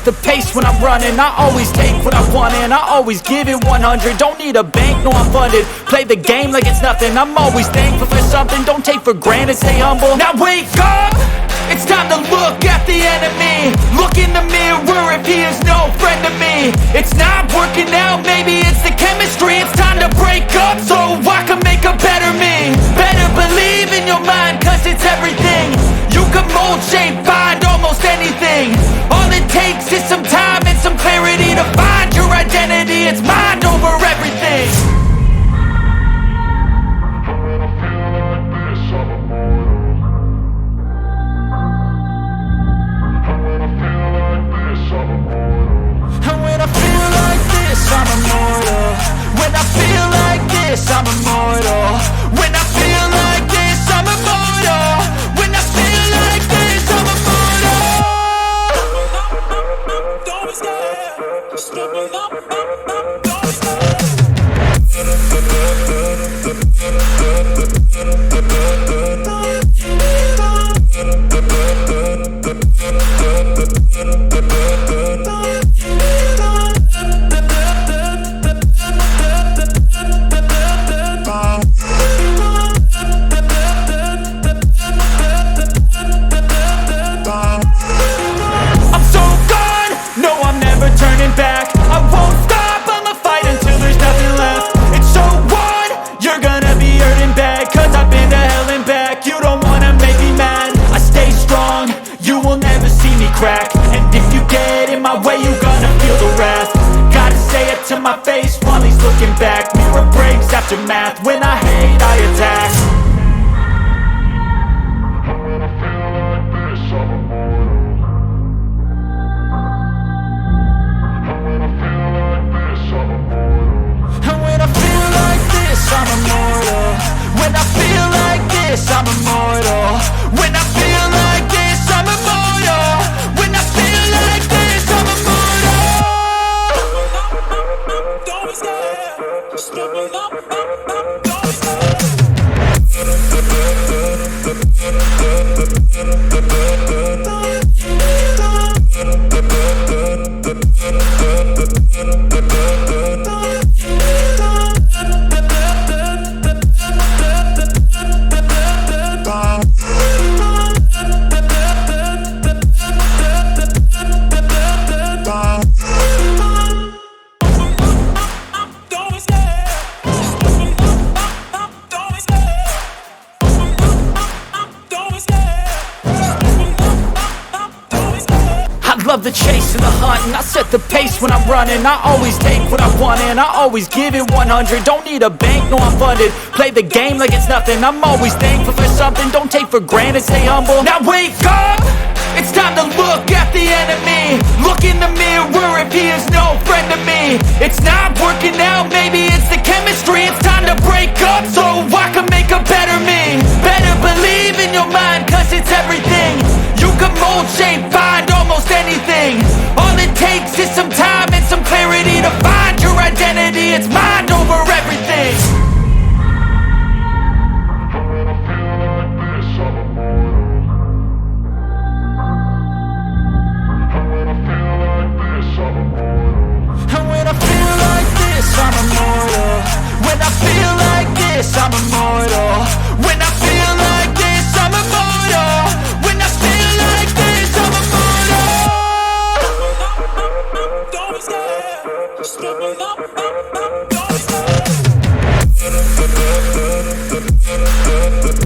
set the pace when I'm running. I always take what I want and I always give it 100. Don't need a bank, no I'm funded. Play the game like it's nothing. I'm always thankful for something. Don't take for granted, stay humble. Now wake up! It's time to look at the enemy. Look in the mirror if he is no friend to me. It's not working out, maybe it's the chemistry. It's time to break up so I can make a better me. Better believe in your mind, cause it's everything. You can mold, shape, find almost anything. All it takes is some time and some clarity to find your identity. It's mind over everything. I'm immortal. When I feel like this, I'm immortal. When I feel like this, I'm immortal. When I feel like this, I'm immortal. Don't be scared. Just give me up. Don't be scared. And if you get in my way, you gonna feel the wrath. Gotta say it to my face while he's looking back. Mirror breaks after math. When I hate, I attack. When I feel like this, I'm immortal. When I feel like this, I'm immortal. When I feel like this, I'm immortal. When I feel like this, I'm immortal. When I feel like this, I'm immortal. When I feel like this, I'm immortal. Don't be scared. Just give me up. Don't be scared. Love the chase and the hunt, and I set the pace when I'm running. I always take what I want and I always give it 100. Don't need a bank, no I'm funded. Play the game like it's nothing. I'm always thankful for something. Don't take for granted, stay humble. Now wake up! It's time to look at the enemy. Look in the mirror if he is no friend to me. It's not working out, maybe it's the chemistry. It's time to break up so I can make a better me. Better believe in your mind, cause it's everything. You can mold, shape, find almost anything. All it takes is some time and some clarity to find your identity. It's mind over everything. When I feel like this, I'm immortal. When I feel like this, I'm immortal. When I feel like this, I'm immortal. When I feel like this, I'm immortal. When I feel like this, I'm immortal. When I feel like this, I'm immortal. Don't be scared. Just give me up. Don't be scared.